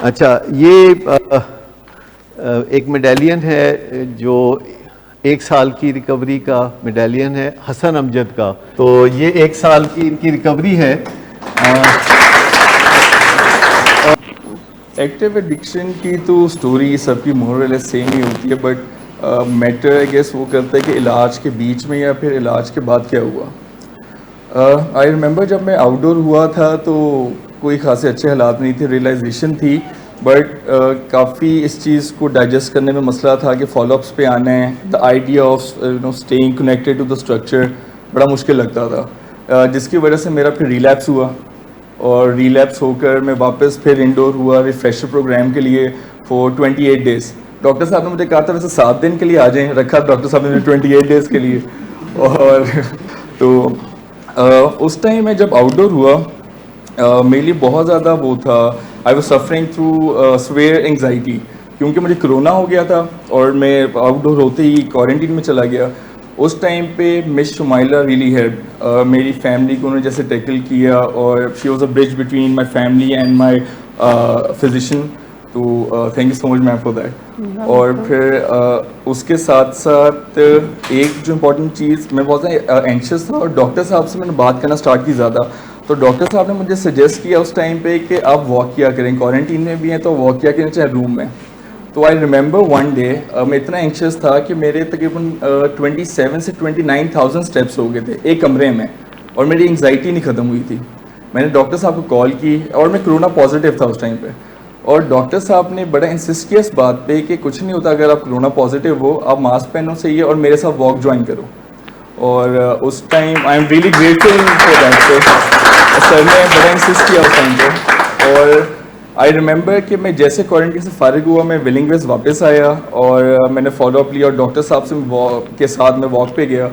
اچھا، یہ ایک میڈالین ہے جو 1 سال کی ریکوری کا میڈالین ہے حسن امجد کا. تو یہ 1 سال کی ان کی ریکوری ہے. ایکٹیو ایڈکشن کی تو سٹوری سب کی مور اور لیس سیم ہی ہوتی ہے, بٹ میٹر آئی گیس وہ کرتا ہے کہ علاج کے بیچ میں یا پھر علاج کے بعد کیا ہوا. آئی ریممبر جب میں آؤٹ ڈور ہوا تھا تو کوئی خاصے اچھے حالات نہیں تھے, ریئلائزیشن تھی, بٹ کافی اس چیز کو ڈائجسٹ کرنے میں مسئلہ تھا کہ فالو اپس پہ آنا ہے. The idea of staying connected to the structure بڑا مشکل لگتا تھا, جس کی وجہ سے میرا پھر ریلیپس ہوا, اور ریلیپس ہو کر میں واپس پھر انڈور ہوا ریفریشر پروگرام کے لیے فور 28 days. ڈاکٹر صاحب نے مجھے کہا تھا ویسے 7 دن کے لیے آ جائیں, رکھا ڈاکٹر صاحب نے 28 days کے لیے. اور تو اس ٹائم میں جب آؤٹ ڈور ہوا میرے لیے بہت زیادہ وہ تھا, I was suffering through severe anxiety, کیونکہ مجھے کرونا ہو گیا تھا اور میں آؤٹ ڈور ہوتے ہی کوارنٹین میں چلا گیا. اس ٹائم پہ مس شمائلہ ریلی ہیلپ, میری فیملی کو انہوں نے جیسے ٹیکل کیا, اور she was a bridge between my family and my physician. تو thank you so much ma'am for that. اور پھر اس کے ساتھ ساتھ ایک جو امپورٹنٹ چیز, میں بہت زیادہ اینشیس تھا اور ڈاکٹر صاحب سے میں نے بات کرنا اسٹارٹ کی زیادہ. تو ڈاکٹر صاحب نے مجھے سجیسٹ کیا اس ٹائم پہ کہ آپ واک کیا کریں, کوارنٹین میں بھی ہیں تو واک کیا کریں چاہے روم میں. تو آئی ریممبر ون ڈے میں اتنا اینکشیس تھا کہ میرے تقریباً 27 سے 29,000 اسٹیپس ہو گئے تھے ایک کمرے میں, اور میری انگزائٹی نہیں ختم ہوئی تھی. میں نے ڈاکٹر صاحب کو کال کی, اور میں کرونا پازیٹیو تھا اس ٹائم پہ, اور ڈاکٹر صاحب نے بڑا انسسٹ کیا اس بات پہ کہ کچھ نہیں ہوتا اگر آپ کرونا پازیٹیو ہو, آپ ماسک پہنو صحیح ہے اور میرے ساتھ واک جوائن کرو. اور اس time I am really grateful for that. Sir نے بڑا انسسٹ کیا اس ٹائم پہ. اور آئی ریممبر کہ میں جیسے کوارنٹین سے فارغ ہوا میں ولنگ ویز واپس آیا, اور میں نے فالو اپ لیا, اور ڈاکٹر صاحب سے کے ساتھ میں واک پہ گیا.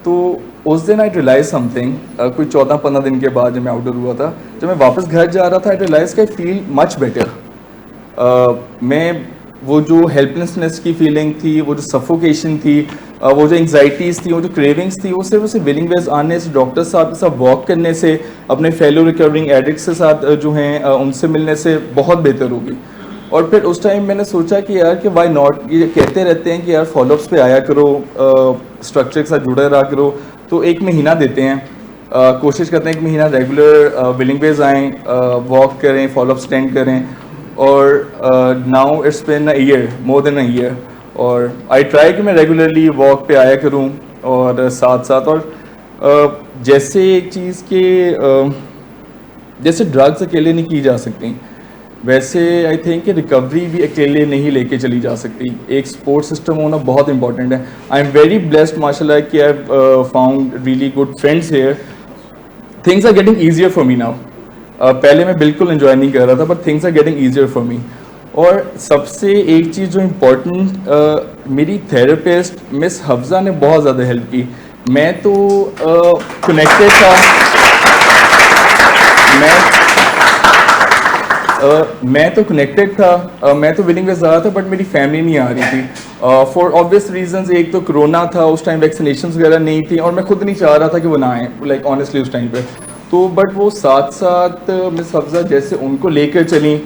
تو اس دن آئی ریئلائز سم تھنگ, کوئی 14-15 دن کے بعد جب میں آؤٹ ڈور ہوا تھا, جب میں واپس گھر جا رہا تھا آئی ریئلائز کہ آئی فیل مچ بیٹر. میں وہ جو ہیلپلیسنس کی فیلنگ تھی, وہ جو سفوکیشن تھی, وہ جو انگزائٹیز تھی, وہ جو کریونگس تھی, وہ صرف اسے ولنگ ویز آنے سے, ڈاکٹر صاحب کے ساتھ واک کرنے سے, اپنے فیلو ریکورنگ ایڈکٹس کے ساتھ جو ہیں ان سے ملنے سے بہت بہتر ہوگی. اور پھر اس ٹائم میں نے سوچا کہ یار کہ وائی ناٹ, یہ کہتے رہتے ہیں کہ یار فالو اپس پہ آیا کرو, اسٹرکچر کے ساتھ جڑے رہا کرو. تو 1 مہینہ دیتے ہیں, کوشش کرتے ہیں 1 مہینہ ریگولر ولنگ ویز آئیں, واک کریں, فالو اپس اٹینڈ کریں. اور now it's been a year, more than a year. اور آئی ٹرائی کہ میں ریگولرلی واک پہ آیا کروں, اور ساتھ ساتھ اور جیسے ایک چیز کہ جیسے ڈرگس اکیلے نہیں کی جا سکتی, ویسے آئی تھنک کہ ریکوری بھی اکیلے نہیں لے کے چلی جا سکتی. ایک سپورٹ سسٹم ہونا بہت امپورٹنٹ ہے. آئی ایم ویری بلیسڈ ماشاء اللہ کہ I found really good friends here. Things are getting easier for me now. پہلے میں بالکل انجوائے نہیں کر رہا تھا, but things are getting easier for me. اور سب سے ایک چیز جو امپورٹنٹ, میری تھراپسٹ مس حفظہ نے بہت زیادہ ہیلپ کی. میں تو کنیکٹیڈ تھا, میں تو کنیکٹیڈ تھا, میں تو ولنگ ویز آ رہا تھا, بٹ میری فیملی نہیں آ رہی تھی فار آبویس ریزنز. ایک تو کرونا تھا اس ٹائم, ویکسینیشنز وغیرہ نہیں تھیں, اور میں خود نہیں چاہ رہا تھا کہ وہ نہ آئیں, لائک آنیسٹلی اس ٹائم پہ. تو بٹ وہ ساتھ ساتھ مس حفظہ جیسے ان کو لے کر چلیں,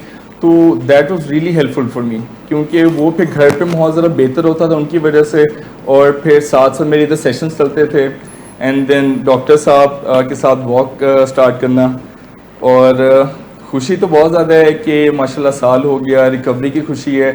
تو that was really helpful for me, کیونکہ وہ پھر گھر پہ ماحول ذرا بہتر ہوتا تھا ان کی وجہ سے. اور پھر ساتھ ساتھ میرے ادھر سیشنس چلتے تھے, اینڈ دین ڈاکٹر صاحب کے ساتھ واک اسٹارٹ کرنا. اور خوشی تو بہت زیادہ ہے کہ ماشاء اللہ سال ہو گیا, ریکوری کی خوشی ہے.